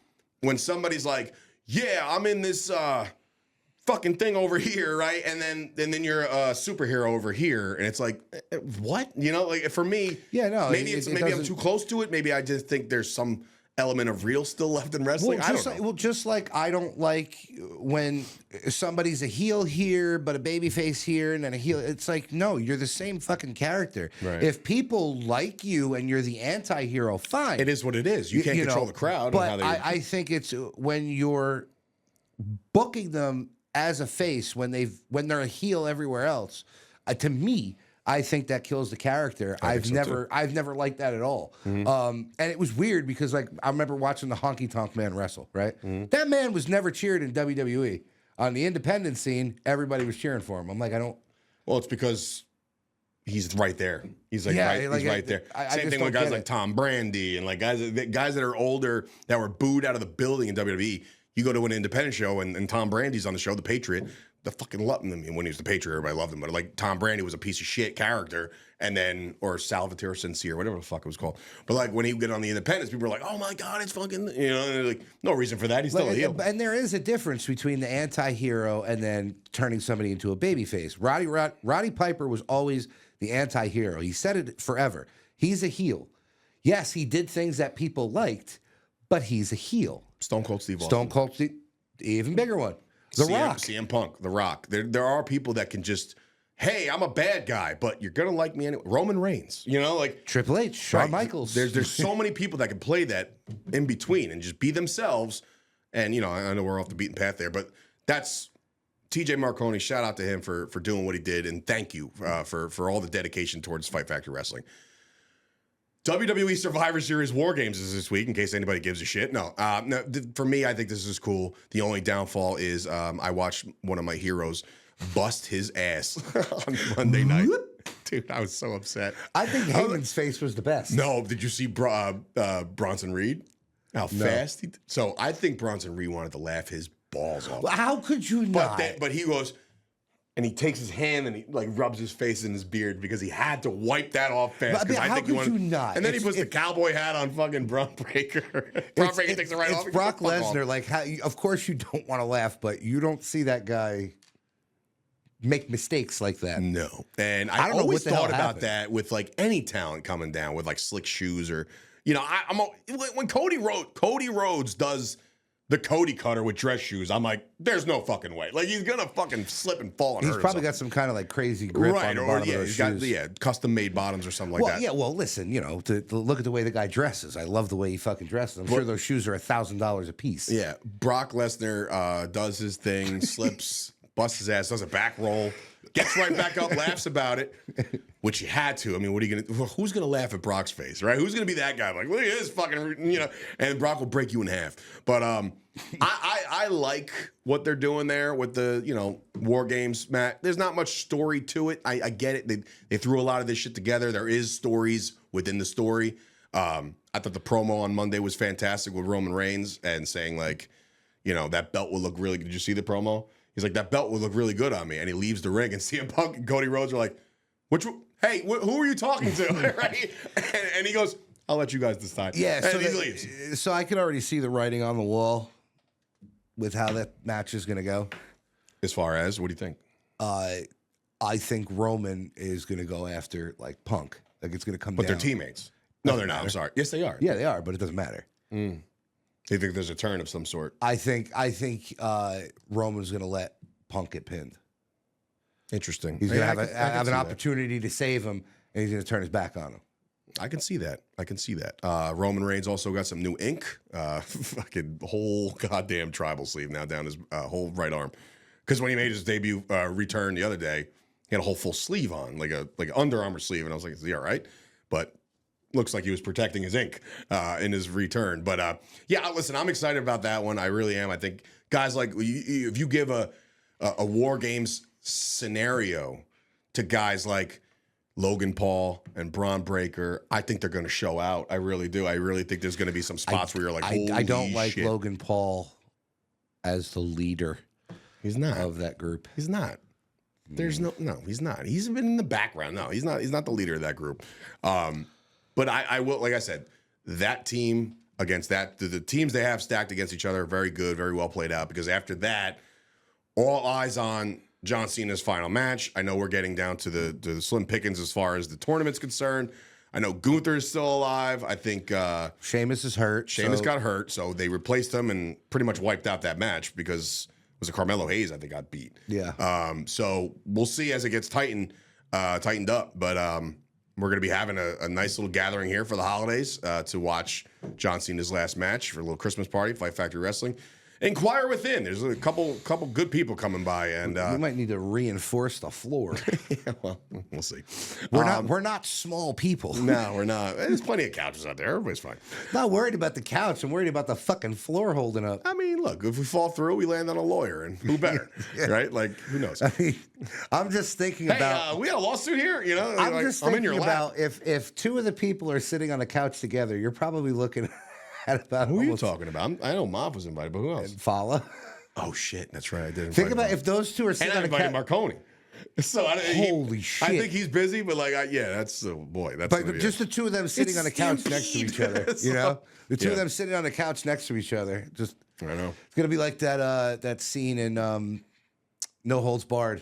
when somebody's like, yeah, I'm in this fucking thing over here, right? And then you're a superhero over here, and it's like, what? You know, like for me, Yeah, no, maybe maybe I'm too close to it. Maybe I just think there's some element of real still left in wrestling. I don't know. Just like I don't like when somebody's a heel here, but a babyface here, and then a heel. It's like, no, you're the same fucking character. Right. If people like you and you're the anti-hero, fine. It is what it is. You can't control the crowd. But I think it's when you're booking them as a face when they're a heel everywhere else. To me, I think that kills the character. I've never liked that at all. And it was weird because like I remember watching the Honky Tonk Man wrestle, right? That man was never cheered in WWE. On the independent scene, everybody was cheering for him. I'm like, I don't. Well, it's because he's right there. He's like, he's right there. Same thing with guys like Tom Brady and like guys that are older that were booed out of the building in WWE. You go to an independent show and Tom Brandy's on the show, The Patriot. The fucking loved him. When he was the Patriot, everybody loved him. But like Tom Brady was a piece of shit character, and then or Salvatore Sincere, whatever the fuck it was called. But like when he would get on the Independents, people were like, "Oh my god, it's fucking," and like no reason for that. He's still a heel. And there is a difference between the anti-hero and then turning somebody into a babyface. Roddy Piper was always the anti-hero. He said it forever. He's a heel. Yes, he did things that people liked, but he's a heel. Stone Cold Steve Austin. Stone Cold Steve, even bigger one. The Rock. CM Punk, The Rock. There are people that can just, hey, I'm a bad guy, but you're gonna like me anyway. Roman Reigns, you know, like Triple H, Shawn Michaels. There's so many people that can play that in between and just be themselves. And you know, I know we're off the beaten path there, but that's TJ Marconi. Shout out to him for doing what he did, and thank you for all the dedication towards Fight Factory Wrestling. WWE Survivor Series War Games is this week, in case anybody gives a shit. No, for me, I think this is cool. The only downfall is I watched one of my heroes bust his ass on Monday night. Dude, I was so upset. I think Heyman's face was the best. No, did you see Bronson Reed? How fast? So I think Bronson Reed wanted to laugh his balls off. How could you not? But he goes... And he takes his hand and he like rubs his face in his beard because he had to wipe that off fast. But how could you not? And then he puts the cowboy hat on fucking Braun Breaker. Braun Breaker takes it right off. It's Brock Lesnar. Like, of course you don't want to laugh, but you don't see that guy make mistakes like that. No. And I always thought about that with like any talent coming down with like slick shoes or, you know, when Cody Rhodes does the Cody Cutter with dress shoes, I'm like, there's no fucking way. Like, he's gonna fucking slip and fall and hurt He's probably got some kind of like crazy grip on the bottom of those shoes. Got custom-made bottoms or something like that. Yeah, well, listen, you know, to look at the way the guy dresses. I love the way he fucking dresses. I'm sure those shoes are $1,000 a piece. Yeah, Brock Lesnar does his thing, slips, busts his ass, does a back roll, gets right back up, laughs about it, which he had to. I mean, what are you gonna? Who's gonna laugh at Brock's face, right? Who's gonna be that guy? Like, look at this fucking, you know. And Brock will break you in half. But I like what they're doing there with the, you know, War Games, Matt. There's not much story to it. I get it. They threw a lot of this shit together. There is stories within the story. I thought the promo on Monday was fantastic with Roman Reigns and saying like, you know, that belt will look really good. Did you see the promo? He's like, that belt would look really good on me. And he leaves the ring, and CM Punk and Cody Rhodes are like, hey, who are you talking to? Right? And he goes, I'll let you guys decide. Yeah, and he leaves. So I could already see the writing on the wall with how that match is going to go. As far as, what do you think? I think Roman is going to go after, like, Punk. Like, it's going to come down. But they're teammates. No, they're not. I'm sorry. Yes, they are. Yeah, they are, but it doesn't matter. They think there's a turn of some sort. I think Roman's going to let Punk get pinned. Interesting. He's going to have an opportunity to save him, and he's going to turn his back on him. I can see that. Roman Reigns also got some new ink. Fucking whole goddamn tribal sleeve now down his whole right arm. Because when he made his debut return the other day, He had a whole full sleeve on, like an Under Armour sleeve, and I was like, "Is he all right?" But looks like he was protecting his ink in his return. But yeah, listen, I'm excited about that one. I really am. I think guys like if you give a War Games scenario to guys like Logan Paul and Braun Breaker, I think they're going to show out. I really do. I really think there's going to be some spots where you're like, holy I don't like shit. Logan Paul as the leader. He's not of that group. He's not. There's no, he's not. He's been in the background. No, he's not. He's not the leader of that group. But I will, like I said, that team against the teams they have stacked against each other are very good, very well played out. Because after that, all eyes on John Cena's final match. I know we're getting down to the slim pickings as far as the tournament's concerned. I know Gunther is still alive. I think Sheamus is hurt. Sheamus got hurt, so they replaced him and pretty much wiped out that match because was it Carmelo Hayes? I think got beat. Yeah. So we'll see as it gets tightened up. But we're going to be having a nice little gathering here for the holidays to watch John Cena's last match for a little Christmas party, Fight Factory Wrestling. Inquire within. There's a couple good people coming by, and we might need to reinforce the floor. Yeah, well, we'll see. We're not small people. No, we're not. There's plenty of couches out there. Everybody's fine. Not worried about the couch. I'm worried about the fucking floor holding up. I mean, look, if we fall through, we land on a lawyer, and who better, right? Like, who knows? I mean, I'm just thinking about. We had a lawsuit here. You know, I'm just thinking in your lap. about if two of the people are sitting on a couch together, you're probably looking at about who are you talking about? I know Mop was invited, but who else? Fala. Oh shit, that's right. I did. Think about if those two are sitting on a couch. Marconi. So holy shit! I think he's busy, but like, yeah, that's boy. That's but just the two of them sitting on a couch next to each other. You know, the two of them sitting on a couch next to each other. Just I know it's gonna be like that scene in No Holds Barred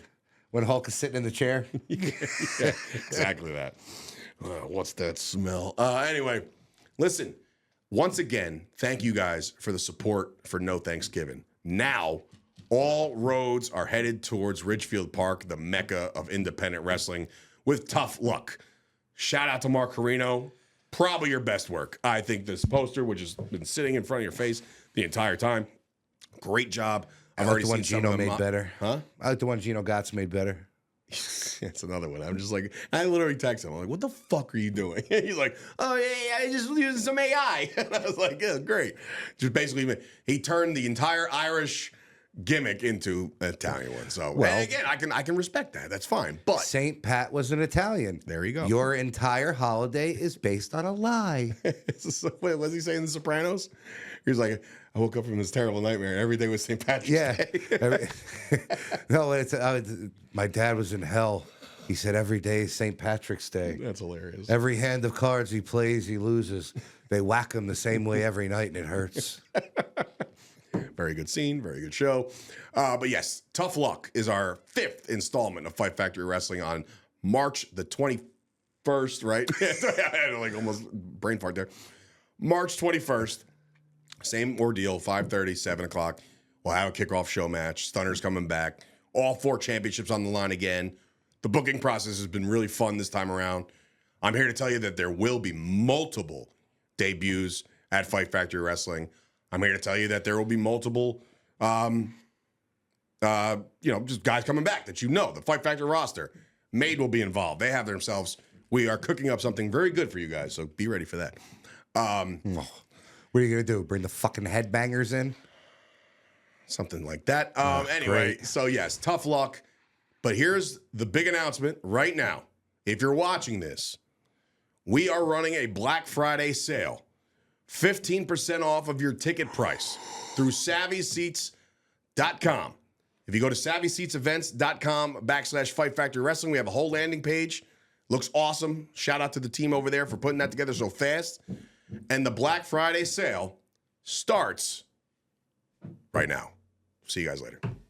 when Hulk is sitting in the chair. Yeah, exactly that. What's that smell? Anyway, listen. Once again, thank you guys for the support for No Thanksgiving. Now, all roads are headed towards Ridgefield Park, the mecca of independent wrestling, with Tough Luck. Shout out to Mark Carino. Probably your best work. I think this poster, which has been sitting in front of your face the entire time, great job. I've already seen some of them made better. Huh? I like the one Gino Gotts made better. That's another one. I'm just like, I literally text him. I'm like, what the fuck are you doing? He's like, oh, yeah, I just using some AI. And I was like, yeah, great. Just basically, he turned the entire Irish gimmick into an Italian one. So, well, again, I can respect that. That's fine. But St. Pat was an Italian. There you go. Your entire holiday is based on a lie. Wait, was he saying The Sopranos? He was like, I woke up from this terrible nightmare, and every day was St. Patrick's Day. No, my dad was in hell. He said every day is St. Patrick's Day. That's hilarious. Every hand of cards he plays, he loses. They whack him the same way every night, and it hurts. Very good scene, very good show. But yes, Tough Luck is our 5th installment of Fight Factory Wrestling on March the 21st, right? I had like almost brain fart there. March 21st. Same ordeal, 5:30, 7 o'clock. We'll have a kickoff show match. Stunner's coming back. All 4 championships on the line again. The booking process has been really fun this time around. I'm here to tell you that there will be multiple debuts at Fight Factory Wrestling. I'm here to tell you that there will be multiple, just guys coming back that you know. The Fight Factory roster. Made will be involved. They have themselves. We are cooking up something very good for you guys, so be ready for that. What are you going to do? Bring the fucking headbangers in? Something like that. Anyway, great. So yes, Tough Luck. But here's the big announcement right now. If you're watching this, we are running a Black Friday sale. 15% off of your ticket price through SavvySeats.com. If you go to SavvySeatsEvents.com/Fight Factory Wrestling, we have a whole landing page. Looks awesome. Shout out to the team over there for putting that together so fast. And the Black Friday sale starts right now. See you guys later.